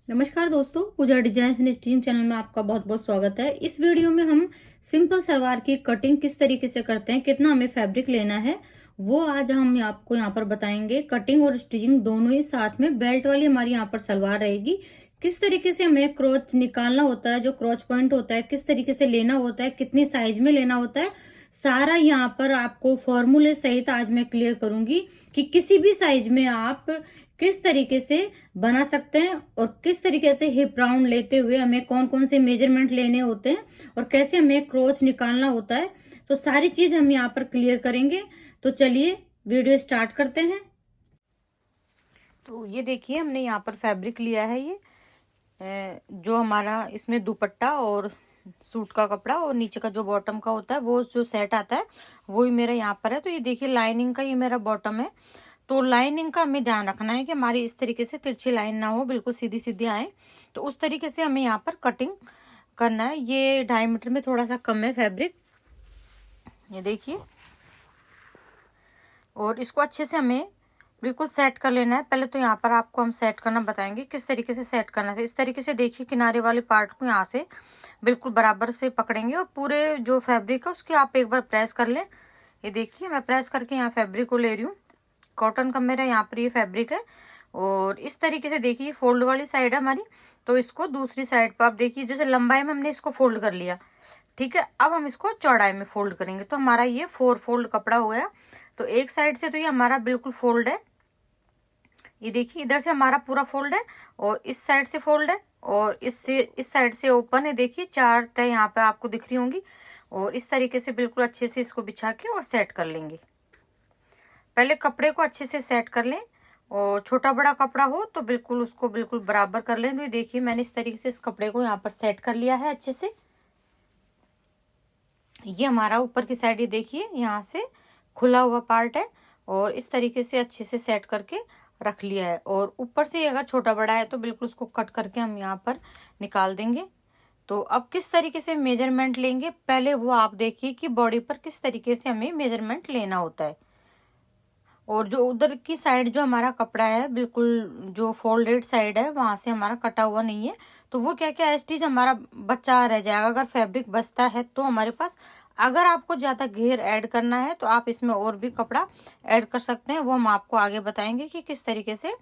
नमस्कार दोस्तों, पूजा design and stitching channel में आपका बहुत बहुत स्वागत है। इस वीडियो में हम सिंपल सलवार की कटिंग किस तरीके से करते हैं, कितना हमें फैब्रिक लेना है, वो आज हम आपको यहाँ पर बताएंगे। कटिंग और स्टिचिंग दोनों ही साथ में। बेल्ट वाली हमारी यहाँ पर सलवार रहेगी। किस तरीके से हमें क्रोच निकालना होता है, जो क्रोच पॉइंट होता है किस तरीके से लेना होता है, कितनी साइज में लेना होता है, सारा यहाँ पर आपको फॉर्मूले सहित आज मैं क्लियर करूंगी कि किसी भी साइज में आप किस तरीके से बना सकते हैं और किस तरीके से हिप राउंड लेते हुए हमें कौन कौन से मेजरमेंट लेने होते हैं और कैसे हमें क्रोच निकालना होता है। तो सारी चीज हम यहाँ पर क्लियर करेंगे। तो चलिए वीडियो स्टार्ट करते हैं। तो ये देखिए, हमने यहाँ पर फैब्रिक लिया है। ये जो हमारा इसमें दुपट्टा और सूट का कपड़ा और नीचे का जो बॉटम का होता है वो जो सेट आता है वो ही मेरा यहाँ पर है। तो ये देखिए, लाइनिंग का ये मेरा बॉटम है। तो लाइनिंग का हमें ध्यान रखना है कि हमारी इस तरीके से तिरछी लाइन ना हो, बिल्कुल सीधी सीधी आए। तो उस तरीके से हमें यहाँ पर कटिंग करना है। ये 2.5 मीटर में थोड़ा सा कम है फैब्रिक, ये देखिए। और इसको अच्छे से हमें बिल्कुल सेट कर लेना है। पहले तो यहाँ पर आपको हम सेट करना बताएंगे किस तरीके से सेट करना है। इस तरीके से देखिए, किनारे वाले पार्ट को यहाँ से बिल्कुल बराबर से पकड़ेंगे और पूरे जो फैब्रिक है उसकी आप एक बार प्रेस कर लें। ये देखिए, मैं प्रेस करके यहाँ फैब्रिक को ले रही हूँ। कॉटन का मेरा यहाँ पर ये फैब्रिक है। और इस तरीके से देखिए, फोल्ड वाली साइड है हमारी, तो इसको दूसरी साइड पर आप देखिए, जैसे लंबाई में हमने इसको फोल्ड कर लिया, ठीक है। अब हम इसको चौड़ाई में फोल्ड करेंगे। तो हमारा ये 4 फोल्ड कपड़ा हो गया। तो एक साइड से तो ये हमारा बिल्कुल फोल्ड है, ये देखिए इधर से हमारा पूरा फोल्ड है और इस साइड से फोल्ड है और इस साइड से ओपन है। देखिए 4 तय यहाँ पे आपको दिख रही होंगी। और इस तरीके से बिल्कुल अच्छे से इसको बिछा के और सेट कर लेंगे। पहले कपड़े को अच्छे से सेट कर लें और छोटा बड़ा कपड़ा हो तो बिल्कुल उसको बिल्कुल बराबर कर लें। तो ये देखिए, मैंने इस तरीके से इस कपड़े को यहाँ पर सेट कर लिया है अच्छे से। ये हमारा ऊपर की साइड, ये देखिए यहाँ से खुला हुआ पार्ट है और इस तरीके से अच्छे से सेट करके रख लिया है। और ऊपर से अगर छोटा बड़ा है तो बिल्कुल उसको कट करके हम यहाँ पर निकाल देंगे। तो अब किस तरीके से मेजरमेंट लेंगे, पहले वो आप देखिए कि बॉडी पर किस तरीके से हमें मेजरमेंट लेना होता है। और जो उधर की साइड जो हमारा कपड़ा है, बिल्कुल जो फोल्डेड साइड है, वहां से हमारा कटा हुआ नहीं है। तो वो क्या क्या स्टिच हमारा बचा रह जाएगा अगर फैब्रिक बचता है तो हमारे पास। अगर आपको ज्यादा घेर ऐड करना है तो आप इसमें और भी कपड़ा ऐड कर सकते हैं, वो हम आपको आगे बताएंगे कि किस तरीके से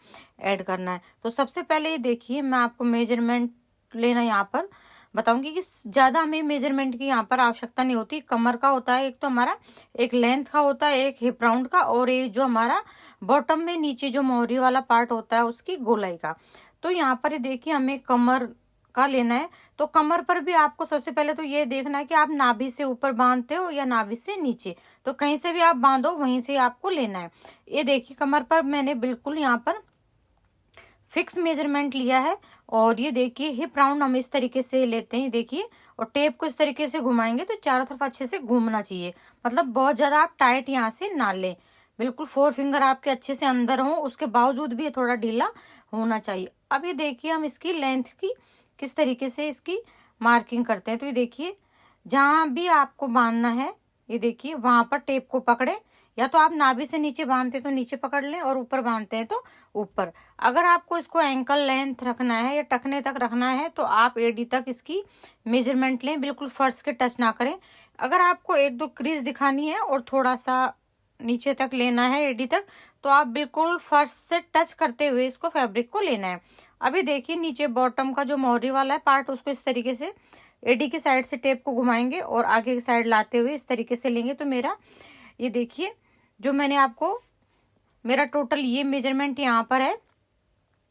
ऐड करना है। तो सबसे पहले ये देखिए, मैं आपको मेजरमेंट लेना यहाँ पर बताऊंगी कि ज्यादा हमें मेजरमेंट की यहाँ पर आवश्यकता नहीं होती। कमर का होता है एक, तो हमारा एक लेंथ का होता है, एक हिप राउंड का, और ये जो हमारा बॉटम में नीचे जो मोहरी वाला पार्ट होता है उसकी गोलाई का। तो यहाँ पर देखिए, हमें कमर का लेना है। तो कमर पर भी आपको सबसे पहले तो ये देखना है कि आप नाभि से ऊपर बांधते हो या नाभि से नीचे। तो कहीं से भी आप बांधो, वहीं से आपको लेना है। ये देखिए, कमर पर मैंने बिल्कुल यहाँ पर फिक्स मेजरमेंट लिया है। और ये देखिए, हिप राउंड हम इस तरीके से लेते हैं, देखिए। और टेप को इस तरीके से घुमाएंगे तो चारों तरफ अच्छे से घूमना चाहिए, मतलब बहुत ज्यादा आप टाइट यहाँ से ना लें। बिल्कुल 4 फिंगर आपके अच्छे से अंदर हो, उसके बावजूद भी ये थोड़ा ढीला होना चाहिए। अब ये देखिए, हम इसकी लेंथ की किस तरीके से इसकी मार्किंग करते हैं। तो ये देखिए, जहां भी आपको बांधना है, ये देखिए वहां पर टेप को पकड़े, या तो आप नाभि से नीचे बांधते हैं तो नीचे पकड़ लें और ऊपर बांधते हैं तो ऊपर। अगर आपको इसको एंकल लेंथ रखना है या टखने तक रखना है तो आप एडी तक इसकी मेजरमेंट लें, बिल्कुल फर्श के टच ना करें। अगर आपको 1-2 क्रीज दिखानी है और थोड़ा सा नीचे तक लेना है एडी तक, तो आप बिल्कुल फर्श से टच करते हुए इसको फैब्रिक को लेना है। अभी देखिए, नीचे बॉटम का जो मोहरी वाला है पार्ट, उसको इस तरीके से एडी की साइड से टेप को घुमाएंगे और आगे की साइड लाते हुए इस तरीके से लेंगे। तो मेरा ये देखिए, जो मैंने आपको मेरा टोटल ये मेजरमेंट यहाँ पर है,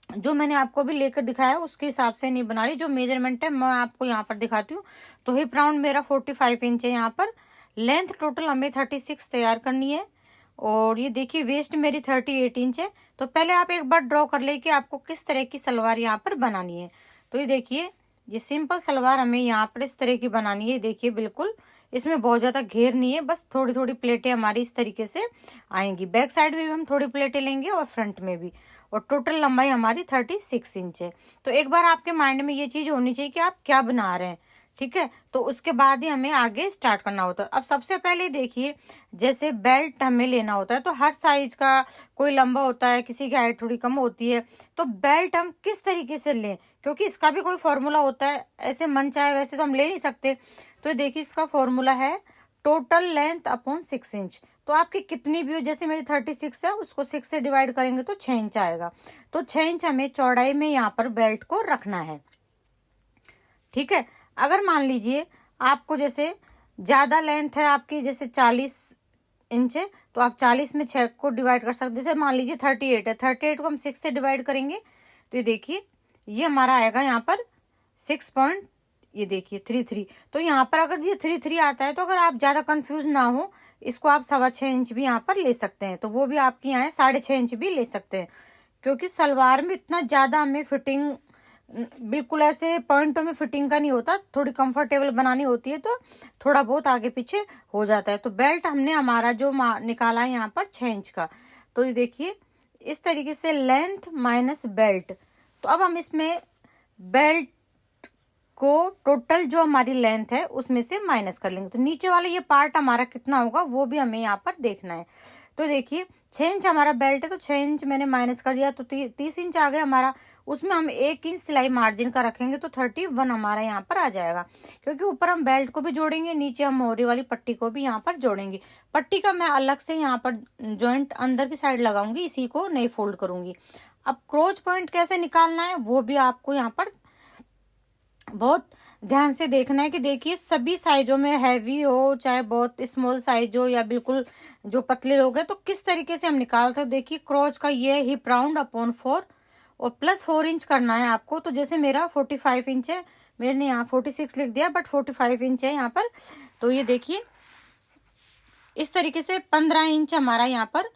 जो मैंने आपको भी लेकर दिखाया उसके हिसाब से नहीं बना रही। जो मेजरमेंट है मैं आपको यहाँ पर दिखाती हूँ। तो हिप राउंड मेरा 45 इंच है यहाँ पर। लेंथ टोटल हमें 36 तैयार करनी है। और ये देखिए, वेस्ट मेरी 38 इंच है। तो पहले आप एक बार ड्रॉ कर ले कि आपको किस तरह की सलवार यहाँ पर बनानी है। तो ये देखिए, ये सिंपल सलवार हमें यहाँ पर इस तरह की बनानी है। देखिए, बिल्कुल इसमें बहुत ज्यादा घेर नहीं है, बस थोड़ी थोड़ी प्लेटें हमारी इस तरीके से आएंगी। बैक साइड में भी हम थोड़ी प्लेटें लेंगे और फ्रंट में भी। और टोटल लंबाई हमारी 36 इंच है। तो एक बार आपके माइंड में ये चीज होनी चाहिए कि आप क्या बना रहे हैं, ठीक है। तो उसके बाद ही हमें आगे स्टार्ट करना होता है। अब सबसे पहले देखिए, जैसे बेल्ट हमें लेना होता है तो हर साइज का कोई लंबा होता है, किसी की हाइट थोड़ी कम होती है, तो बेल्ट हम किस तरीके से लें, क्योंकि इसका भी कोई फॉर्मूला होता है, ऐसे मन चाहे वैसे तो हम ले नहीं सकते। तो देखिए इसका फॉर्मूला है टोटल लेंथ अपॉन 6 इंच। तो आपकी कितनी भी हो, जैसे मेरी 36 है, उसको 6 से डिवाइड करेंगे तो 6 इंच आएगा। तो 6 इंच हमें चौड़ाई में यहाँ पर बेल्ट को रखना है, ठीक है। अगर मान लीजिए आपको जैसे ज्यादा लेंथ है आपकी, जैसे 40 इंच है, तो आप 40 में 6 को डिवाइड कर सकते। जैसे मान लीजिए 38 है, 38 को हम 6 से डिवाइड करेंगे तो ये देखिए ये हमारा आएगा यहाँ पर 6 पॉइंट, ये देखिए 33। तो यहाँ पर अगर ये 33 आता है, तो अगर आप ज्यादा कंफ्यूज ना हो, इसको आप 6.25 इंच भी यहाँ पर ले सकते हैं, तो वो भी आपके यहाँ है। 6.5 इंच भी ले सकते हैं, क्योंकि सलवार में इतना ज्यादा हमें फिटिंग बिल्कुल ऐसे पॉइंटों में फिटिंग का नहीं होता, थोड़ी कंफर्टेबल बनानी होती है, तो थोड़ा बहुत आगे पीछे हो जाता है। तो बेल्ट हमने हमारा जो निकाला है यहाँ पर 6 इंच का, तो ये देखिए इस तरीके से लेंथ माइनस बेल्ट। तो अब हम इसमें बेल्ट को टोटल जो हमारी लेंथ है उसमें से माइनस कर लेंगे, तो नीचे वाला ये पार्ट हमारा कितना होगा वो भी हमें यहाँ पर देखना है। तो देखिए 6 इंच हमारा बेल्ट है, तो 6 इंच मैंने माइनस कर दिया, तो 30 इंच आ गया हमारा। उसमें हम 1 इंच सिलाई मार्जिन का रखेंगे तो 31 हमारा यहाँ पर आ जाएगा, क्योंकि ऊपर हम बेल्ट को भी जोड़ेंगे, नीचे हम मोहरी वाली पट्टी को भी यहाँ पर जोड़ेंगे। पट्टी का मैं अलग से यहाँ पर जॉइंट अंदर की साइड लगाऊंगी, इसी को नहीं फोल्ड करूंगी। अब क्रोच पॉइंट कैसे निकालना है वो भी आपको यहाँ पर बहुत ध्यान से देखना है, कि देखिए सभी साइजों में, हैवी हो चाहे बहुत स्मॉल साइज हो या बिल्कुल जो पतले लोग हैं, तो किस तरीके से हम निकालते हैं। देखिए क्रोच का ये हिप राउंड अपॉन 4 और प्लस 4 इंच करना है आपको। तो जैसे मेरा 45 इंच है, मैंने यहाँ 46 लिख दिया, बट 45 इंच है यहाँ पर। तो ये देखिए इस तरीके से 15 इंच हमारा यहाँ पर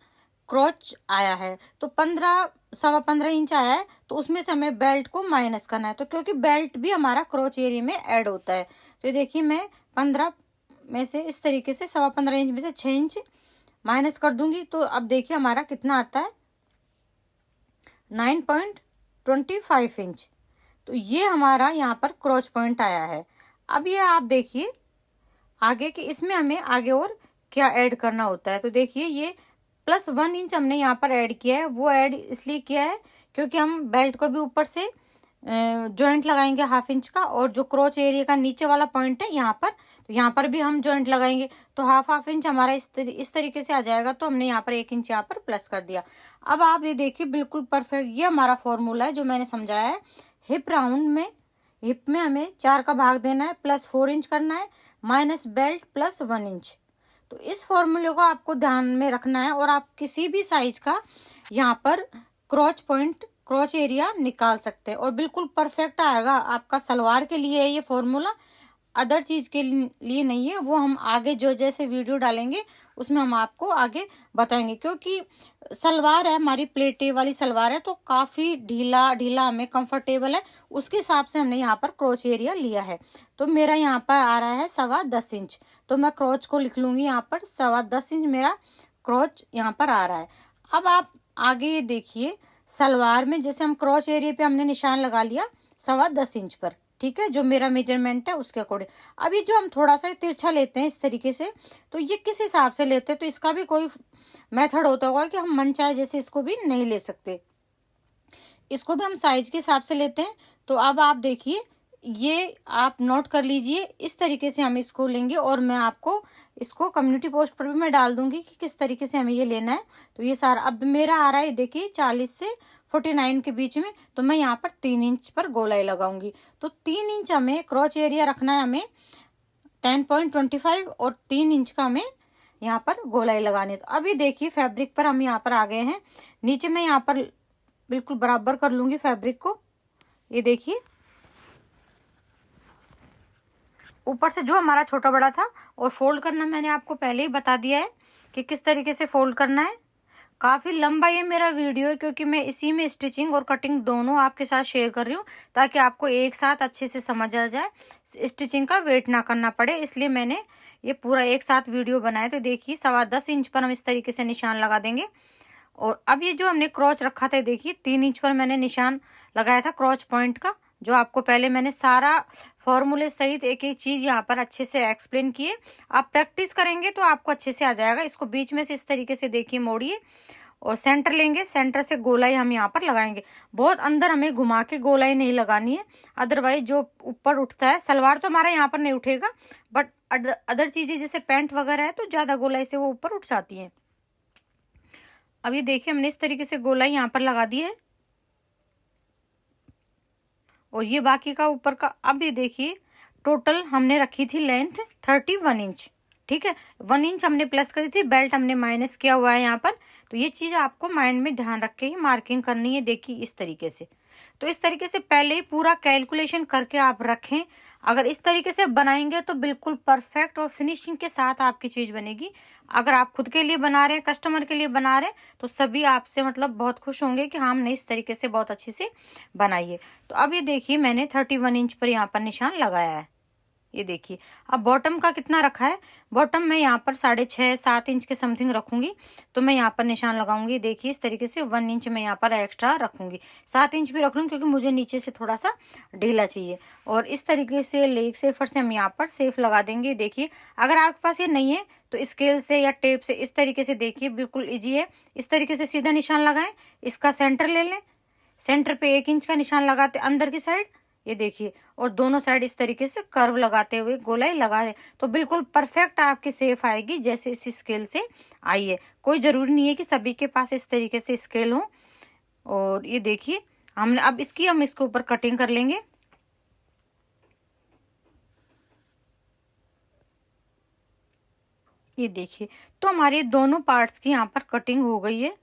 क्रोच आया है। तो 15 इंच आया है, तो उसमें से हमें बेल्ट को माइनस करना है, तो क्योंकि बेल्ट भी हमारा क्रोच एरिया में ऐड होता है। तो देखिए मैं 15 में से इस तरीके से 15.25 इंच में से 6 इंच माइनस कर दूंगी। तो अब देखिए हमारा कितना आता है 9.25 इंच। तो ये हमारा यहाँ पर क्रोच पॉइंट आया है। अब ये आप देखिए आगे कि इसमें हमें आगे और क्या ऐड करना होता है। तो देखिए ये +1 इंच हमने यहाँ पर ऐड किया है। वो ऐड इसलिए किया है क्योंकि हम बेल्ट को भी ऊपर से जॉइंट लगाएंगे 1/2 इंच का, और जो क्रोच एरिया का नीचे वाला पॉइंट है यहाँ पर, तो यहाँ पर भी हम जॉइंट लगाएंगे, तो 1/2 इंच हमारा इस तरीके से आ जाएगा। तो हमने यहाँ पर 1 इंच यहाँ पर प्लस कर दिया। अब आप ये देखिए बिल्कुल परफेक्ट ये हमारा फॉर्मूला है जो मैंने समझाया है। हिप राउंड में, हिप में हमें 4 का भाग देना है, प्लस 4 इंच करना है, माइनस बेल्ट प्लस 1 इंच। तो इस फॉर्मूले को आपको ध्यान में रखना है, और आप किसी भी साइज का यहाँ पर क्रोच पॉइंट, क्रोच एरिया निकाल सकते हैं, और बिल्कुल परफेक्ट आएगा आपका। सलवार के लिए है ये फॉर्मूला, अदर चीज के लिए नहीं है। वो हम आगे जो जैसे वीडियो डालेंगे उसमें हम आपको आगे बताएंगे, क्योंकि सलवार है हमारी प्लेटे वाली सलवार है, तो काफी ढीला ढीला हमें कंफर्टेबल है, उसके हिसाब से हमने यहाँ पर क्रोच एरिया लिया है। तो मेरा यहाँ पर आ रहा है 10.25 इंच, तो मैं क्रोच को लिख लूंगी यहाँ पर 10.25 इंच मेरा क्रोच यहाँ पर आ रहा है। अब आप आगे ये देखिए सलवार में जैसे हम क्रोच एरिया पे हमने निशान लगा लिया 10.25 इंच पर, ठीक है, जो मेरा मेजरमेंट है उसके अकॉर्डिंग। अभी जो हम थोड़ा सा तिरछा लेते हैं इस तरीके से, तो ये किस हिसाब से लेते हैं, तो इसका भी कोई मेथड होता होगा कि हम मन चाहे जैसे इसको भी नहीं ले सकते, इसको भी हम साइज के हिसाब से लेते हैं। तो अब आप देखिए ये आप नोट कर लीजिए, इस तरीके से हम इसको लेंगे, और मैं आपको इसको कम्युनिटी पोस्ट पर भी मैं डाल दूंगी कि किस तरीके से हमें ये लेना है। तो ये सारा अब मेरा आ रहा है देखिए 40 से 49 के बीच में, तो मैं यहाँ पर 3 इंच पर गोलाई लगाऊंगी। तो 3 इंच हमें क्रोच एरिया रखना है, हमें 10.25 और 3 इंच का हमें यहाँ पर गोलाई लगानी है। तो अभी देखिए फैब्रिक पर हम यहाँ पर आ गए हैं, नीचे मैं यहाँ पर बिल्कुल बराबर कर लूंगी फैब्रिक को। ये देखिए ऊपर से जो हमारा छोटा बड़ा था, और फोल्ड करना मैंने आपको पहले ही बता दिया है कि किस तरीके से फोल्ड करना है। काफ़ी लंबा ये मेरा वीडियो है, क्योंकि मैं इसी में स्टिचिंग और कटिंग दोनों आपके साथ शेयर कर रही हूँ, ताकि आपको एक साथ अच्छे से समझ आ जाए, स्टिचिंग का वेट ना करना पड़े, इसलिए मैंने ये पूरा एक साथ वीडियो बनाया। तो देखिए 10.25 इंच पर हम इस तरीके से निशान लगा देंगे। और अब ये जो हमने क्रॉच रखा था, देखिए 3 इंच पर मैंने निशान लगाया था क्रॉच पॉइंट का, जो आपको पहले मैंने सारा फॉर्मूले सहित एक एक चीज यहाँ पर अच्छे से एक्सप्लेन किए। आप प्रैक्टिस करेंगे तो आपको अच्छे से आ जाएगा। इसको बीच में से इस तरीके से देखिए मोड़िए और सेंटर लेंगे, सेंटर से गोलाई हम यहाँ पर लगाएंगे। बहुत अंदर हमें घुमा के गोलाई नहीं लगानी है, अदरवाइज जो ऊपर उठता है, सलवार तो हमारा यहाँ पर नहीं उठेगा, बट अदर चीजें जैसे पैंट वगैरह है तो ज्यादा गोलाई से वो ऊपर उठ जाती है। अब ये देखिए हमने इस तरीके से गोलाई यहाँ पर लगा दी है और ये बाकी का ऊपर का। अब ये देखिए टोटल हमने रखी थी लेंथ 31 इंच, ठीक है। 1 इंच हमने प्लस करी थी, बेल्ट हमने माइनस किया हुआ है यहाँ पर। तो ये चीज आपको माइंड में ध्यान रख के ही मार्किंग करनी है। देखिए इस तरीके से, तो इस तरीके से पहले ही पूरा कैलकुलेशन करके आप रखें। अगर इस तरीके से बनाएंगे तो बिल्कुल परफेक्ट और फिनिशिंग के साथ आपकी चीज बनेगी। अगर आप खुद के लिए बना रहे हैं, कस्टमर के लिए बना रहे हैं, तो सभी आपसे मतलब बहुत खुश होंगे कि हाँ हमने इस तरीके से बहुत अच्छे से बनाई है। तो अब ये देखिए मैंने 31 इंच पर यहाँ पर निशान लगाया है। ये देखिए अब बॉटम का कितना रखा है, बॉटम में यहाँ पर 6.5-7 इंच के समथिंग रखूंगी। तो मैं यहाँ पर निशान लगाऊंगी। देखिए इस तरीके से 1 इंच में यहाँ पर एक्स्ट्रा रखूंगी, 7 इंच भी रख लूँ क्योंकि मुझे नीचे से थोड़ा सा ढीला चाहिए। और इस तरीके से लेग सेफर से हम यहाँ पर सेफ लगा देंगे। देखिए अगर आपके पास ये नहीं है तो स्केल से या टेप से इस तरीके से, देखिए बिल्कुल ईजी है। इस तरीके से सीधा निशान लगाएं, इसका सेंटर ले लें, सेंटर पे 1 इंच का निशान लगाते अंदर की साइड, ये देखिए, और दोनों साइड इस तरीके से कर्व लगाते हुए गोलाई लगा दे तो बिल्कुल परफेक्ट आपकी सेफ आएगी जैसे इस स्केल से आई है। कोई जरूरी नहीं है कि सभी के पास इस तरीके से स्केल हो। और ये देखिए हमने अब हम इसके ऊपर कटिंग कर लेंगे। ये देखिए तो हमारे दोनों पार्ट्स की यहाँ पर कटिंग हो गई है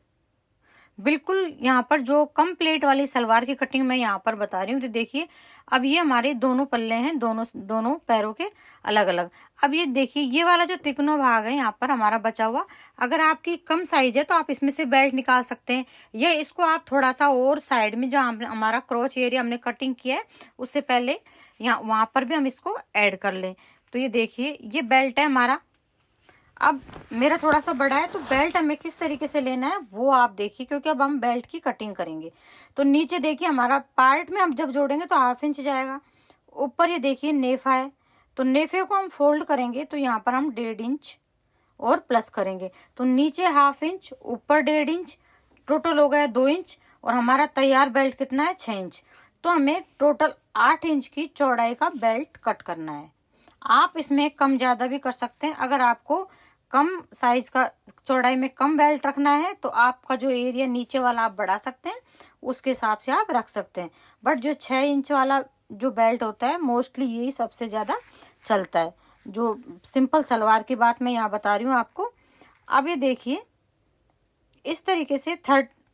बिल्कुल। यहाँ पर जो कम प्लेट वाली सलवार की कटिंग मैं यहाँ पर बता रही हूँ। तो देखिए अब ये हमारे दोनों पल्ले हैं, दोनों पैरों के अलग अलग। अब ये देखिए ये वाला जो तिकोना भाग है यहाँ पर हमारा बचा हुआ, अगर आपकी कम साइज है तो आप इसमें से बेल्ट निकाल सकते हैं, या इसको आप थोड़ा सा और साइड में जो हमारा क्रॉच एरिया हमने कटिंग किया है उससे पहले यहाँ वहां पर भी हम इसको ऐड कर लें। तो ये देखिए ये बेल्ट है हमारा। अब मेरा थोड़ा सा बड़ा है तो बेल्ट हमें किस तरीके से लेना है वो आप देखिए, क्योंकि अब हम बेल्ट की कटिंग करेंगे। तो नीचे देखिए हमारा पार्ट में हम जब जोड़ेंगे तो 1/2 इंच जाएगा। ऊपर ये देखिए नेफा है, तो नेफे को हम फोल्ड करेंगे तो यहाँ पर हम 1.5 इंच और प्लस करेंगे। तो नीचे 1/2 इंच, ऊपर 1.5 इंच, टोटल हो गया 2 इंच। और हमारा तैयार बेल्ट कितना है 6 इंच। तो हमें टोटल 8 इंच की चौड़ाई का बेल्ट कट करना है। आप इसमें कम ज्यादा भी कर सकते हैं। अगर आपको कम साइज का चौड़ाई में कम बेल्ट रखना है तो आपका जो एरिया नीचे वाला आप बढ़ा सकते हैं, उसके हिसाब से आप रख सकते हैं। बट जो 6 इंच वाला जो बेल्ट होता है मोस्टली यही सबसे ज्यादा चलता है। जो सिंपल सलवार की बात मैं यहाँ बता रही हूँ आपको। अब ये देखिए इस तरीके से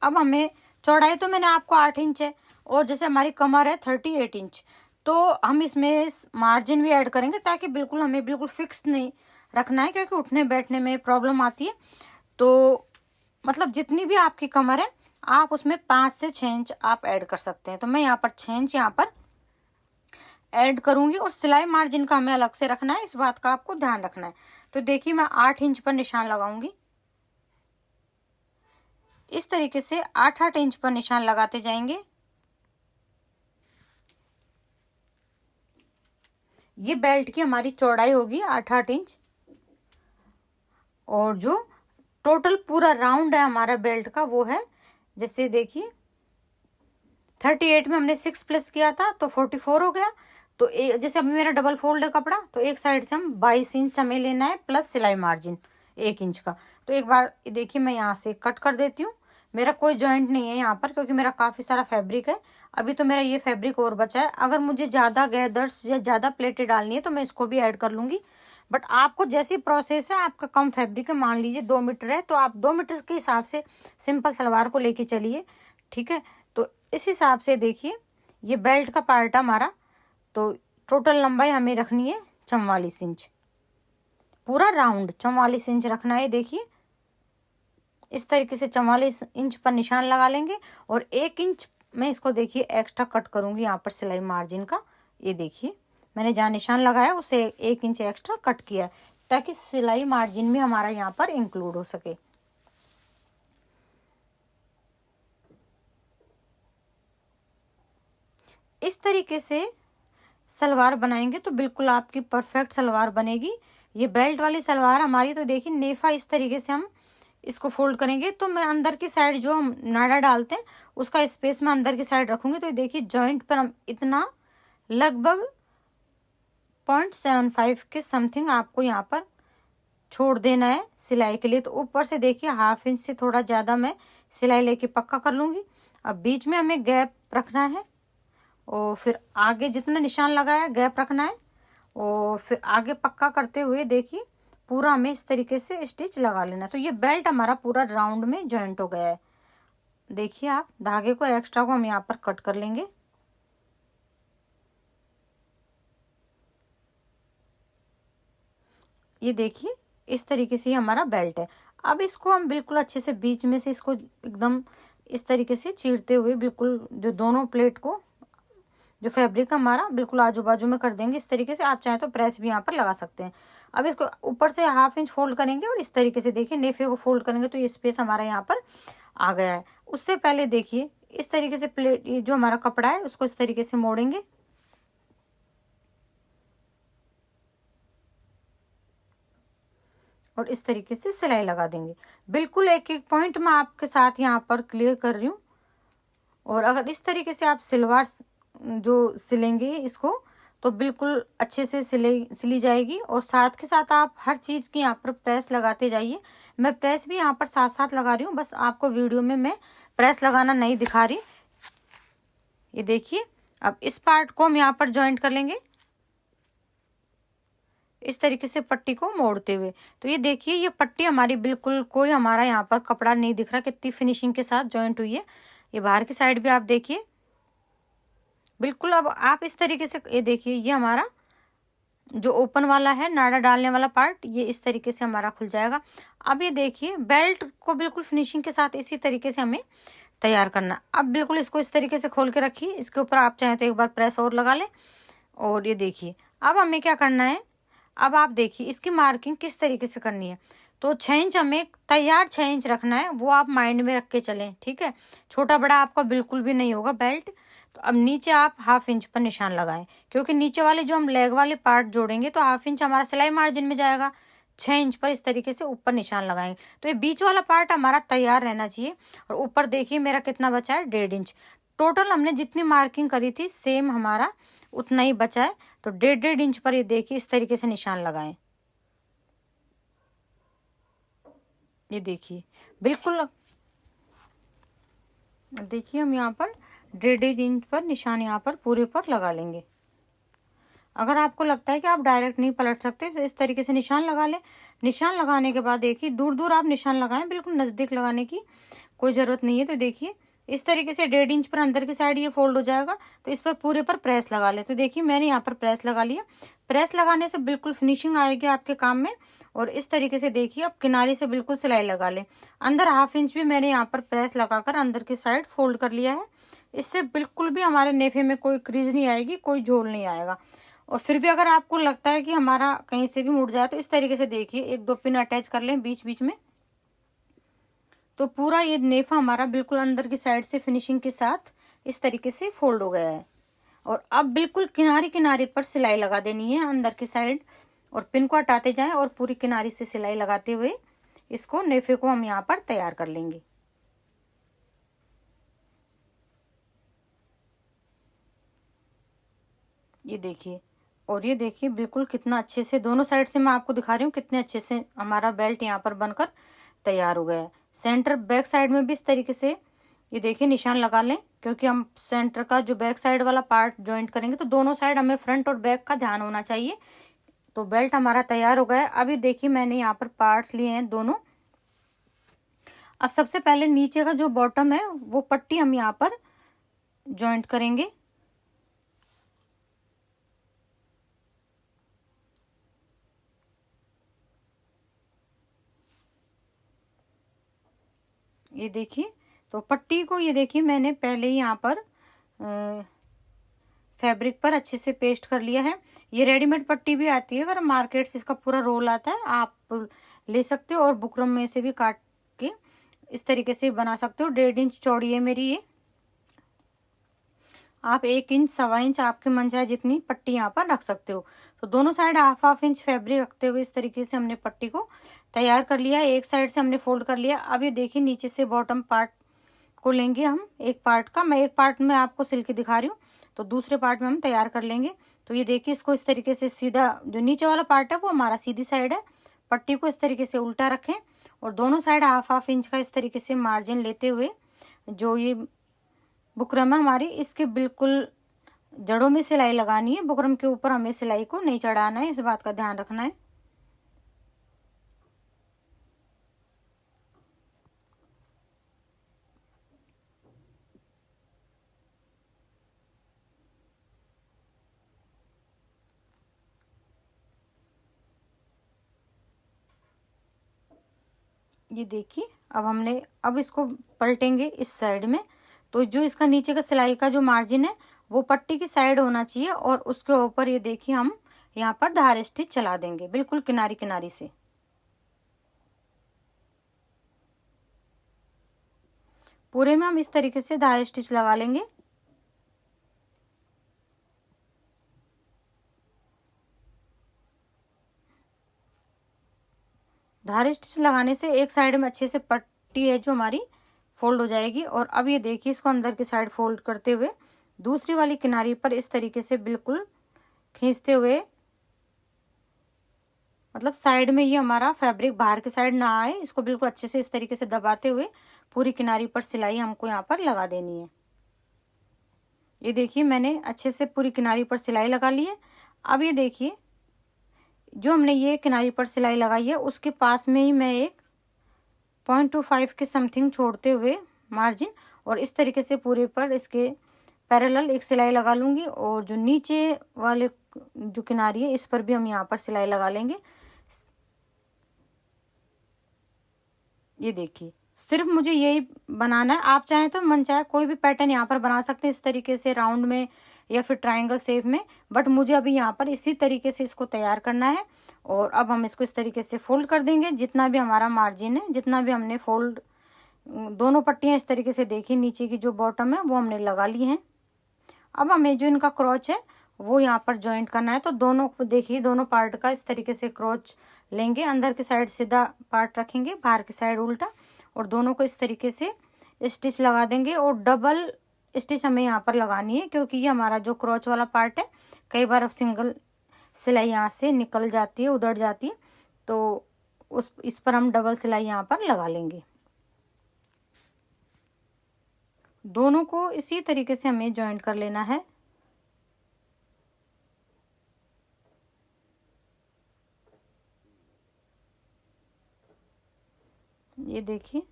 अब हमें चौड़ाई तो मैंने आपको 8 इंच है और जैसे हमारी कमर है 38 इंच, तो हम इसमें मार्जिन भी ऐड करेंगे ताकि बिल्कुल हमें बिल्कुल फिक्स नहीं रखना है, क्योंकि उठने बैठने में प्रॉब्लम आती है। तो मतलब जितनी भी आपकी कमर है आप उसमें 5 से 6 इंच आप ऐड कर सकते हैं। तो मैं यहाँ पर 6 इंच यहाँ पर ऐड करूंगी। और सिलाई मार्जिन का हमें अलग से रखना है, इस बात का आपको ध्यान रखना है। तो देखिए मैं 8 इंच पर निशान लगाऊंगी। इस तरीके से 8-8 इंच पर निशान लगाते जाएंगे। ये बेल्ट की हमारी चौड़ाई होगी 8-8 इंच। और जो टोटल पूरा राउंड है हमारा बेल्ट का वो है, जैसे देखिए 38 में हमने 6 प्लस किया था तो 44 हो गया। तो जैसे अभी मेरा डबल फोल्ड है कपड़ा, तो एक साइड से हम 22 इंच हमें लेना है प्लस सिलाई मार्जिन 1 इंच का। तो एक बार देखिए मैं यहाँ से कट कर देती हूँ। मेरा कोई जॉइंट नहीं है यहाँ पर क्योंकि मेरा काफी सारा फैब्रिक है। अभी तो मेरा ये फैब्रिक और बचा है। अगर मुझे ज्यादा गैदर्स या ज्यादा प्लेटें डालनी है तो मैं इसको भी ऐड कर लूंगी। बट आपको जैसी प्रोसेस है, आपका कम फैब्रिक है, मान लीजिए 2 मीटर है तो आप 2 मीटर के हिसाब से सिंपल सलवार को लेके चलिए, ठीक है। तो इस हिसाब से देखिए ये बेल्ट का पार्ट है हमारा। तो टोटल लंबाई हमें रखनी है 44 इंच, पूरा राउंड 44 इंच रखना है। देखिए इस तरीके से 44 इंच पर निशान लगा लेंगे। और 1 इंच में इसको देखिए एक्स्ट्रा कट करूंगी यहाँ पर सिलाई मार्जिन का। ये देखिए मैंने जहाँ निशान लगाया उसे 1 इंच एक्स्ट्रा कट किया है ताकि सिलाई मार्जिन भी हमारा यहाँ पर इंक्लूड हो सके। इस तरीके से सलवार बनाएंगे तो बिल्कुल आपकी परफेक्ट सलवार बनेगी। ये बेल्ट वाली सलवार हमारी, तो देखिए नेफा इस तरीके से हम इसको फोल्ड करेंगे तो मैं अंदर की साइड जो हम नाड़ा डालते हैं उसका स्पेस मैं अंदर की साइड रखूंगी। तो देखिए जॉइंट पर हम इतना लगभग 0.75 के समथिंग आपको यहाँ पर छोड़ देना है सिलाई के लिए। तो ऊपर से देखिए 1/2 इंच से थोड़ा ज़्यादा मैं सिलाई लेके पक्का कर लूँगी। अब बीच में हमें गैप रखना है और फिर आगे जितना निशान लगाया गैप रखना है और फिर आगे पक्का करते हुए देखिए पूरा हमें इस तरीके से स्टिच लगा लेना। तो ये बेल्ट हमारा पूरा राउंड में जॉइंट हो गया है। देखिए आप धागे को एक्स्ट्रा को हम यहाँ पर कट कर लेंगे। ये देखिए इस तरीके से हमारा बेल्ट है। अब इसको हम बिल्कुल अच्छे से बीच में से इसको एकदम इस तरीके से चीरते हुए बिल्कुल जो दोनों प्लेट को जो फैब्रिक हमारा बिल्कुल आजू बाजू में कर देंगे इस तरीके से। आप चाहें तो प्रेस भी यहाँ पर लगा सकते हैं। अब इसको ऊपर से 1/2 इंच फोल्ड करेंगे और इस तरीके से देखिए नेफे को फोल्ड करेंगे तो ये स्पेस हमारा यहाँ पर आ गया है। उससे पहले देखिए इस तरीके से प्लेट जो हमारा कपड़ा है उसको इस तरीके से मोड़ेंगे और इस तरीके से सिलाई लगा देंगे। बिल्कुल एक एक पॉइंट मैं आपके साथ यहाँ पर क्लियर कर रही हूँ। और अगर इस तरीके से आप सलवार जो सिलेंगे इसको तो बिल्कुल अच्छे से सिली जाएगी। और साथ के साथ आप हर चीज़ की यहाँ पर प्रेस लगाते जाइए। मैं प्रेस भी यहाँ पर साथ साथ लगा रही हूँ, बस आपको वीडियो में मैं प्रेस लगाना नहीं दिखा रही। ये देखिए अब इस पार्ट को हम यहाँ पर जॉइंट कर लेंगे इस तरीके से पट्टी को मोड़ते हुए। तो ये देखिए ये पट्टी हमारी बिल्कुल कोई हमारा यहाँ पर कपड़ा नहीं दिख रहा, कितनी फिनिशिंग के साथ जॉइंट हुई है। ये बाहर की साइड भी आप देखिए बिल्कुल। अब आप इस तरीके से ये देखिए ये हमारा जो ओपन वाला है नाड़ा डालने वाला पार्ट ये इस तरीके से हमारा खुल जाएगा। अब ये देखिए बेल्ट को बिल्कुल फिनिशिंग के साथ इसी तरीके से हमें तैयार करना। अब बिल्कुल इसको इस तरीके से खोल के रखिए, इसके ऊपर आप चाहें तो एक बार प्रेस और लगा लें। और ये देखिए अब हमें क्या करना है, अब आप देखिए इसकी मार्किंग किस तरीके से करनी है। तो 6 इंच हमें तैयार 6 इंच रखना है, वो आप माइंड में रख के चलें, ठीक है। छोटा बड़ा आपका बिल्कुल भी नहीं होगा बेल्ट। तो अब नीचे आप 1/2 इंच पर निशान लगाएं, क्योंकि नीचे वाले जो हम लेग वाले पार्ट जोड़ेंगे तो 1/2 इंच हमारा सिलाई मार्जिन में जाएगा। 6 इंच पर इस तरीके से ऊपर निशान लगाएंगे। तो ये बीच वाला पार्ट हमारा तैयार रहना चाहिए। और ऊपर देखिए मेरा कितना बचा है 1.5 इंच। टोटल हमने जितनी मार्किंग करी थी सेम हमारा उतना ही बचा है। तो 1.5 इंच पर ये देखिए इस तरीके से निशान लगाएं। ये देखिए बिल्कुल देखिए हम यहाँ पर 1.5 इंच पर निशान यहाँ पर पूरे पर लगा लेंगे। अगर आपको लगता है कि आप डायरेक्ट नहीं पलट सकते तो इस तरीके से निशान लगा लें। निशान लगाने के बाद देखिए दूर दूर आप निशान लगाएं, बिल्कुल नज़दीक लगाने की कोई ज़रूरत नहीं है। तो देखिए इस तरीके से 1.5 इंच पर अंदर की साइड ये फोल्ड हो जाएगा। तो इस पर पूरे पर प्रेस लगा ले। तो देखिए मैंने यहाँ पर प्रेस लगा लिया। प्रेस लगाने से बिल्कुल फिनिशिंग आएगी आपके काम में। और इस तरीके से देखिए अब किनारे से बिल्कुल सिलाई लगा लें। अंदर 1/2 इंच भी मैंने यहाँ पर प्रेस लगाकर अंदर की साइड फोल्ड कर लिया है। इससे बिल्कुल भी हमारे नेफे में कोई क्रीज नहीं आएगी, कोई झोल नहीं आएगा। और फिर भी अगर आपको लगता है कि हमारा कहीं से भी मुड़ जाए तो इस तरीके से देखिए 1-2 पिन अटैच कर लें बीच बीच में। तो पूरा ये नेफा हमारा बिल्कुल अंदर की साइड से फिनिशिंग के साथ इस तरीके से फोल्ड हो गया है। और अब बिल्कुल किनारे किनारे पर सिलाई लगा देनी है अंदर की साइड। और पिन को हटाते जाएं और पूरी किनारे से सिलाई लगाते हुए इसको नेफे को हम यहाँ पर तैयार कर लेंगे। ये देखिए और ये देखिए बिल्कुल कितना अच्छे से दोनों साइड से मैं आपको दिखा रही हूँ कितने अच्छे से हमारा बेल्ट यहाँ पर बनकर तैयार हो गया है। सेंटर बैक साइड में भी इस तरीके से ये देखिए निशान लगा लें, क्योंकि हम सेंटर का जो बैक साइड वाला पार्ट ज्वाइंट करेंगे तो दोनों साइड हमें फ्रंट और बैक का ध्यान होना चाहिए। तो बेल्ट हमारा तैयार हो गया है। अभी देखिए मैंने यहाँ पर पार्ट्स लिए हैं दोनों। अब सबसे पहले नीचे का जो बॉटम है वो पट्टी हम यहाँ पर ज्वाइंट करेंगे। ये देखिए तो पट्टी को ये देखिए मैंने पहले ही यहाँ पर फैब्रिक पर अच्छे से पेस्ट कर लिया है। ये रेडीमेड पट्टी भी आती है, अगर मार्केट से इसका पूरा रोल आता है आप ले सकते हो और बुकरम में से भी काट के इस तरीके से बना सकते हो। 1.5 इंच चौड़ी है मेरी ये। आप 1 इंच 1.25 इंच आपके मन चाहे जितनी पट्टी यहाँ पर रख सकते हो। तो दोनों साइड हाफ इंच फैब्रिक रखते हुए इस तरीके से हमने पट्टी को तैयार कर लिया। एक साइड से हमने फोल्ड कर लिया। अब ये देखिए नीचे से बॉटम पार्ट को लेंगे हम एक पार्ट का। मैं एक पार्ट में आपको सिल के दिखा रही हूँ, तो दूसरे पार्ट में हम तैयार कर लेंगे। तो ये देखिए इसको इस तरीके से सीधा, जो नीचे वाला पार्ट है वो हमारा सीधी साइड है। पट्टी को इस तरीके से उल्टा रखें और दोनों साइड हाफ इंच का इस तरीके से मार्जिन लेते हुए जो ये बुकरम है हमारी, इसके बिल्कुल जड़ों में सिलाई लगानी है। बुकरम के ऊपर हमें सिलाई को नहीं चढ़ाना है, इस बात का ध्यान रखना है। ये देखिए अब इसको पलटेंगे इस साइड में। तो जो इसका नीचे का सिलाई का जो मार्जिन है वो पट्टी की साइड होना चाहिए और उसके ऊपर ये देखिए हम यहाँ पर धार स्टिच चला देंगे बिल्कुल किनारी किनारी से। पूरे में हम इस तरीके से धार स्टिच लगा लेंगे। धार स्टिच लगाने से एक साइड में अच्छे से पट्टी है जो हमारी फोल्ड हो जाएगी। और अब ये देखिए इसको अंदर की साइड फोल्ड करते हुए दूसरी वाली किनारी पर इस तरीके से बिल्कुल खींचते हुए, मतलब साइड में ये हमारा फैब्रिक बाहर की साइड ना आए, इसको बिल्कुल अच्छे से इस तरीके से दबाते हुए पूरी किनारी पर सिलाई हमको यहाँ पर लगा देनी है। ये देखिए मैंने अच्छे से पूरी किनारी पर सिलाई लगा ली है। अब ये देखिए जो हमने ये किनारी पर सिलाई लगाई है उसके पास में ही मैं एक 0.25 के समथिंग छोड़ते हुए मार्जिन और इस तरीके से पूरे पर इसके पैरेलल एक सिलाई लगा लूंगी। और जो नीचे वाले जो किनारी है इस पर भी हम यहाँ पर सिलाई लगा लेंगे। ये देखिए सिर्फ मुझे यही बनाना है। आप चाहें तो मन चाहे कोई भी पैटर्न यहाँ पर बना सकते हैं इस तरीके से राउंड में या फिर ट्रायंगल शेप में, बट मुझे अभी यहाँ पर इसी तरीके से इसको तैयार करना है। और अब हम इसको इस तरीके से फोल्ड कर देंगे। जितना भी हमारा मार्जिन है, जितना भी हमने फोल्ड, दोनों पट्टियाँ इस तरीके से देखिए नीचे की जो बॉटम है वो हमने लगा ली है। अब हमें जो इनका क्रॉच है वो यहाँ पर ज्वाइंट करना है। तो दोनों को देखिए दोनों पार्ट का इस तरीके से क्रॉच लेंगे। अंदर की साइड सीधा पार्ट रखेंगे, बाहर की साइड उल्टा, और दोनों को इस तरीके से स्टिच लगा देंगे। और डबल स्टिच हमें यहाँ पर लगानी है क्योंकि ये हमारा जो क्रॉच वाला पार्ट है कई बार अब सिंगल सिलाई यहाँ से निकल जाती है, उधड़ जाती है, तो इस पर हम डबल सिलाई यहाँ पर लगा लेंगे। दोनों को इसी तरीके से हमें ज्वाइंट कर लेना है। ये देखिए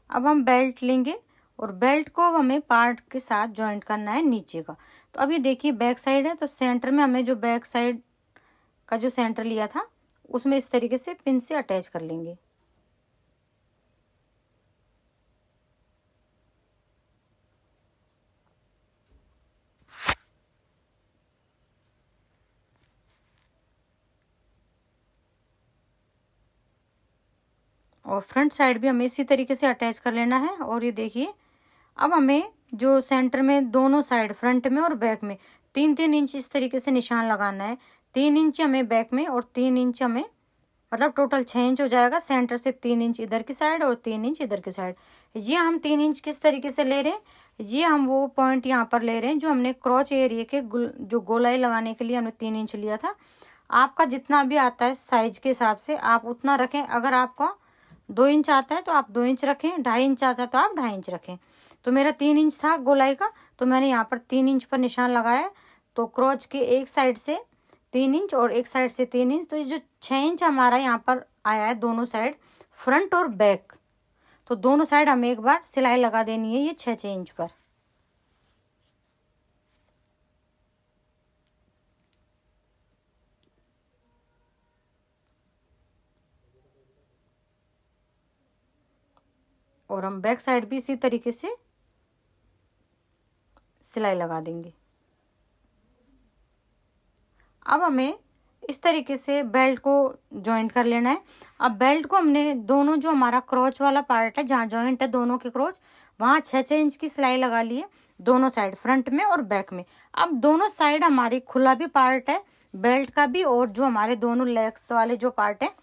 अब हम बेल्ट लेंगे और बेल्ट को अब हमें पार्ट के साथ ज्वाइंट करना है नीचे का। तो अब ये देखिए बैक साइड है, तो सेंटर में हमें जो बैक साइड का जो सेंटर लिया था उसमें इस तरीके से पिन से अटैच कर लेंगे। और फ्रंट साइड भी हमें इसी तरीके से अटैच कर लेना है। और ये देखिए अब हमें जो सेंटर में दोनों साइड फ्रंट में और बैक में 3-3 इंच इस तरीके से निशान लगाना है। 3 इंच हमें बैक में और 3 इंच हमें, मतलब टोटल 6 इंच हो जाएगा। सेंटर से 3 इंच इधर की साइड और 3 इंच इधर की साइड। ये हम 3 इंच किस तरीके से ले रहे हैं, ये हम वो पॉइंट यहाँ पर ले रहे हैं जो हमने क्रॉच एरिया के जो गोलाई लगाने के लिए हमने 3 इंच लिया था। आपका जितना भी आता है साइज के हिसाब से आप उतना रखें। अगर आपका 2 इंच आता है तो आप 2 इंच रखें, 2.5 इंच आता है तो आप 2.5 इंच रखें। तो मेरा 3 इंच था गोलाई का, तो मैंने यहाँ पर 3 इंच पर निशान लगाया। तो क्रॉच के एक साइड से 3 इंच और एक साइड से 3 इंच, तो ये जो 6 इंच हमारा यहाँ पर आया है दोनों साइड फ्रंट और बैक, तो दोनों साइड हमें एक बार सिलाई लगा देनी है ये 6-6 इंच पर। और हम बैक साइड भी इसी तरीके से सिलाई लगा देंगे। अब हमें इस तरीके से बेल्ट को जॉइंट कर लेना है। अब बेल्ट को हमने दोनों जो हमारा क्रोच वाला पार्ट है, जहाँ जॉइंट है दोनों के क्रोच, वहाँ 6-6 इंच की सिलाई लगा ली है दोनों साइड, फ्रंट में और बैक में। अब दोनों साइड हमारी खुला भी पार्ट है बेल्ट का भी, और जो हमारे दोनों लेग्स वाले जो पार्ट है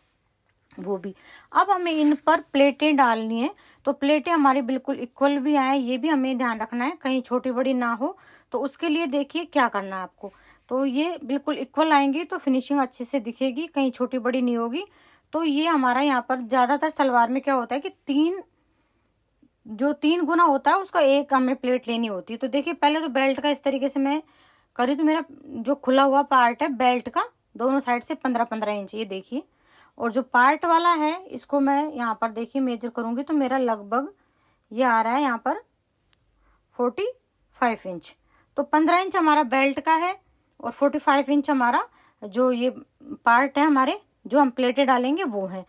वो भी। अब हमें इन पर प्लेटें डालनी है, तो प्लेटें हमारी बिल्कुल इक्वल भी आए, ये भी हमें ध्यान रखना है, कहीं छोटी बड़ी ना हो। तो उसके लिए देखिए क्या करना है आपको, तो ये बिल्कुल इक्वल आएंगी तो फिनिशिंग अच्छे से दिखेगी, कहीं छोटी बड़ी नहीं होगी। तो ये हमारा यहाँ पर ज़्यादातर सलवार में क्या होता है कि तीन गुना होता है उसका एक हमें प्लेट लेनी होती है। तो देखिए पहले तो बेल्ट का इस तरीके से मैं करी, तो मेरा जो खुला हुआ पार्ट है बेल्ट का दोनों साइड से 15-15 इंच, ये देखिए। और जो पार्ट वाला है इसको मैं यहाँ पर देखिए मेजर करूंगी तो मेरा लगभग ये आ रहा है यहाँ पर 45 इंच। तो 15 इंच हमारा बेल्ट का है और 45 इंच हमारा जो ये पार्ट है हमारे जो हम प्लेटें डालेंगे वो है।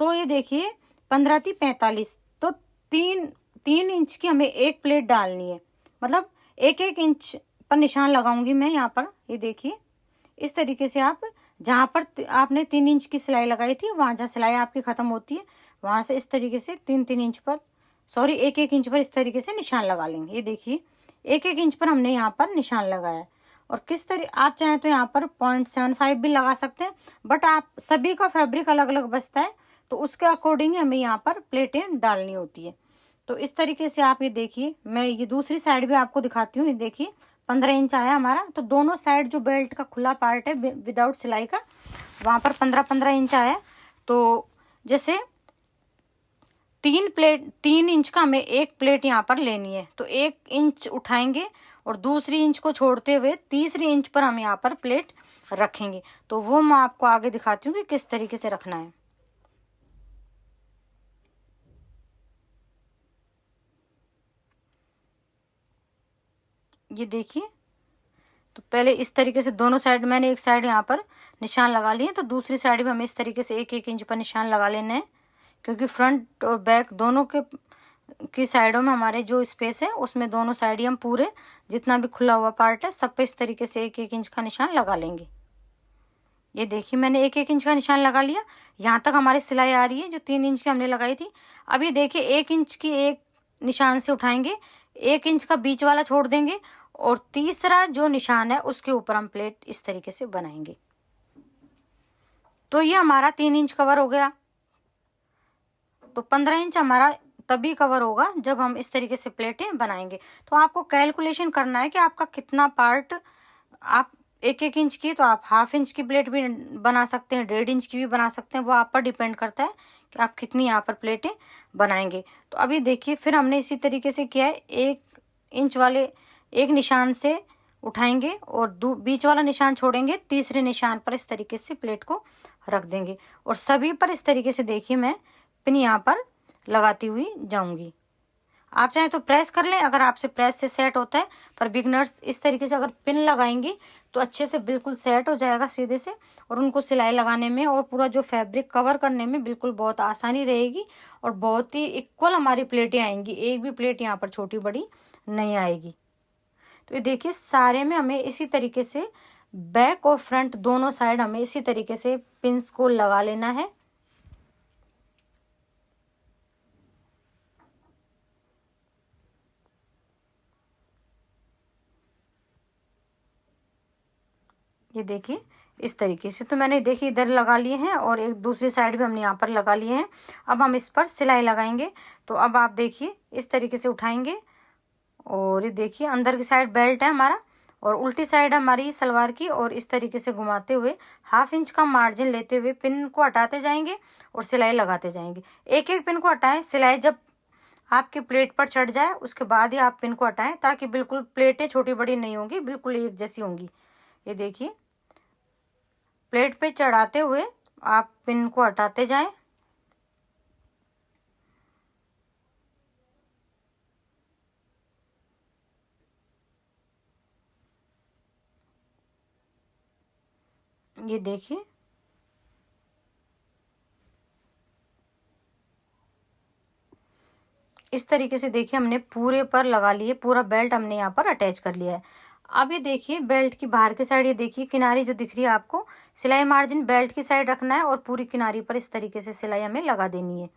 तो ये देखिए 15-45, तो 3 इंच की हमें एक प्लेट डालनी है, मतलब 1-1 इंच पर निशान लगाऊंगी मैं यहाँ पर। ये देखिए इस तरीके से आप जहाँ पर आपने 3 इंच की सिलाई लगाई थी, वहाँ जहाँ सिलाई आपकी खत्म होती है वहां से इस तरीके से 3-3 इंच पर, सॉरी 1-1 इंच पर इस तरीके से निशान लगा लेंगे। ये देखिए 1-1 इंच पर हमने यहाँ पर निशान लगाया है। और किस तरह आप चाहें तो यहाँ पर 0.75 भी लगा सकते हैं, बट आप सभी का फैब्रिक अलग अलग बचता है तो उसके अकॉर्डिंग हमें यहाँ पर प्लेटें डालनी होती है। तो इस तरीके से आप ये देखिए, मैं ये दूसरी साइड भी आपको दिखाती हूँ। ये देखिए 15 इंच आया हमारा, तो दोनों साइड जो बेल्ट का खुला पार्ट है विदाउट सिलाई का, वहां पर 15-15 इंच आया। तो जैसे 3 इंच का हमें एक प्लेट यहाँ पर लेनी है, तो 1 इंच उठाएंगे और दूसरी इंच को छोड़ते हुए तीसरी इंच पर हम यहाँ पर प्लेट रखेंगे। तो वो मैं आपको आगे दिखाती हूँ कि किस तरीके से रखना है। ये देखिए, तो पहले इस तरीके से दोनों साइड मैंने एक साइड यहाँ पर निशान लगा लिए, तो दूसरी साइड भी हमें इस तरीके से 1-1 इंच पर निशान लगा लेना है, क्योंकि फ्रंट और बैक दोनों के की साइडों में हमारे जो स्पेस है उसमें दोनों साइड ही हम पूरे जितना भी खुला हुआ पार्ट है सब पे इस तरीके से 1-1 इंच का निशान लगा लेंगे। ये देखिए मैंने 1-1 इंच का निशान लगा लिया, यहाँ तक हमारी सिलाई आ रही है जो 3 इंच की हमने लगाई थी। अब ये देखिए 1 इंच की एक निशान से उठाएंगे, 1 इंच का बीच वाला छोड़ देंगे और तीसरा जो निशान है उसके ऊपर हम प्लेट इस तरीके से बनाएंगे। तो ये हमारा 3 इंच कवर हो गया। तो 15 इंच हमारा तभी कवर होगा जब हम इस तरीके से प्लेटें बनाएंगे। तो आपको कैलकुलेशन करना है कि आपका कितना पार्ट, आप 1-1 इंच की तो आप हाफ इंच की प्लेट भी बना सकते हैं, 1.5 इंच की भी बना सकते हैं, वो आप पर डिपेंड करता है कि आप कितनी यहाँ पर प्लेटें बनाएंगे। तो अभी देखिए फिर हमने इसी तरीके से किया है, 1 इंच वाले एक निशान से उठाएंगे और बीच वाला निशान छोड़ेंगे, तीसरे निशान पर इस तरीके से प्लेट को रख देंगे और सभी पर इस तरीके से देखिए मैं पिन यहाँ पर लगाती हुई जाऊंगी। आप चाहें तो प्रेस कर लें अगर आपसे प्रेस से सेट होता है, पर बिगनर्स इस तरीके से अगर पिन लगाएंगी तो अच्छे से बिल्कुल सेट हो जाएगा सीधे से, और उनको सिलाई लगाने में और पूरा जो फैब्रिक कवर करने में बिल्कुल बहुत आसानी रहेगी और बहुत ही इक्वल हमारी प्लेटें आएंगी, एक भी प्लेट यहाँ पर छोटी बड़ी नहीं आएगी। तो ये देखिए सारे में हमें इसी तरीके से बैक और फ्रंट दोनों साइड हमें इसी तरीके से पिन्स को लगा लेना है। ये देखिए इस तरीके से, तो मैंने देखिए इधर लगा लिए हैं और एक दूसरी साइड भी हमने यहाँ पर लगा लिए हैं। अब हम इस पर सिलाई लगाएंगे। तो अब आप देखिए इस तरीके से उठाएंगे और ये देखिए अंदर की साइड बेल्ट है हमारा और उल्टी साइड हमारी सलवार की, और इस तरीके से घुमाते हुए हाफ इंच का मार्जिन लेते हुए पिन को हटाते जाएंगे और सिलाई लगाते जाएंगे। एक एक पिन को हटाएं, सिलाई जब आपकी प्लेट पर चढ़ जाए उसके बाद ही आप पिन को हटाएं, ताकि बिल्कुल प्लेटें छोटी बड़ी नहीं होंगी, बिल्कुल एक जैसी होंगी। ये देखिए प्लेट पे चढ़ाते हुए आप पिन को हटाते जाएं। ये देखिए इस तरीके से देखिए हमने पूरे पर लगा लिए, पूरा बेल्ट हमने यहाँ पर अटैच कर लिया है। अब ये देखिए बेल्ट की बाहर की साइड, ये देखिए किनारी जो दिख रही है आपको, सिलाई मार्जिन बेल्ट की साइड रखना है और पूरी किनारी पर इस तरीके से सिलाई हमें लगा देनी है।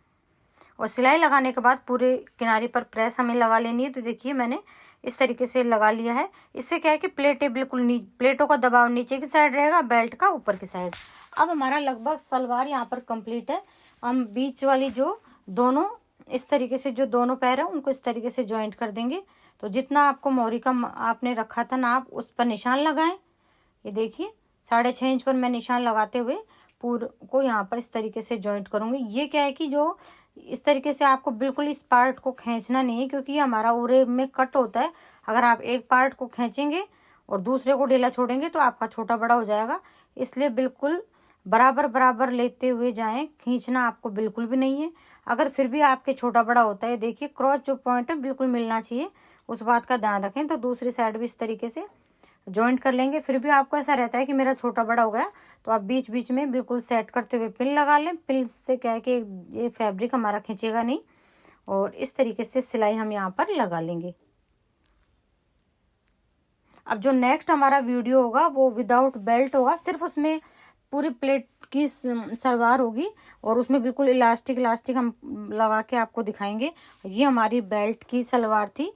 और सिलाई लगाने के बाद पूरे किनारी पर प्रेस हमें लगा लेनी है। तो देखिए मैंने इस तरीके से लगा लिया है। इससे क्या है कि प्लेटें बिल्कुल प्लेटों का दबाव नीचे की साइड रहेगा, बेल्ट का ऊपर की साइड। अब हमारा लगभग सलवार यहाँ पर कंप्लीट है। हम बीच वाली जो दोनों इस तरीके से जो दोनों पैर है उनको इस तरीके से ज्वाइंट कर देंगे। तो जितना आपको मोहरी का आपने रखा था नाप, उस पर निशान लगाएं। ये देखिए 6.5 इंच पर मैं निशान लगाते हुए पूरे को यहाँ पर इस तरीके से ज्वाइंट करूंगी। ये क्या है कि जो इस तरीके से आपको बिल्कुल इस पार्ट को खींचना नहीं है, क्योंकि ये हमारा उरे में कट होता है। अगर आप एक पार्ट को खींचेंगे और दूसरे को ढीला छोड़ेंगे तो आपका छोटा बड़ा हो जाएगा। इसलिए बिल्कुल बराबर बराबर लेते हुए जाएं, खींचना आपको बिल्कुल भी नहीं है। अगर फिर भी आपके छोटा बड़ा होता है, देखिए क्रॉस जो पॉइंट है बिल्कुल मिलना चाहिए, उस बात का ध्यान रखें। तो दूसरी साइड भी इस तरीके से जॉइंट कर लेंगे। फिर भी आपको ऐसा रहता है कि मेरा छोटा बड़ा हो गया, तो आप बीच बीच में बिल्कुल सेट करते हुए पिन लगा लें। पिन से क्या है कि ये फैब्रिक हमारा खींचेगा नहीं। और इस तरीके से सिलाई हम यहाँ पर लगा लेंगे। अब जो नेक्स्ट हमारा वीडियो होगा वो विदाउट बेल्ट होगा, सिर्फ उसमें पूरी प्लेट की सलवार होगी और उसमें बिल्कुल इलास्टिक हम लगा के आपको दिखाएंगे। ये हमारी बेल्ट की सलवार थी,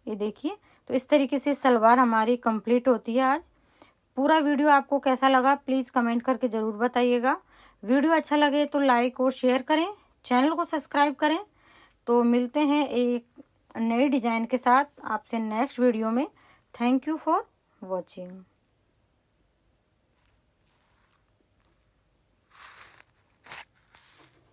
ये देखिए। तो इस तरीके से सलवार हमारी कंप्लीट होती है आज। पूरा वीडियो आपको कैसा लगा प्लीज़ कमेंट करके ज़रूर बताइएगा। वीडियो अच्छा लगे तो लाइक और शेयर करें, चैनल को सब्सक्राइब करें। तो मिलते हैं एक नई डिज़ाइन के साथ आपसे नेक्स्ट वीडियो में। Thank you for watching.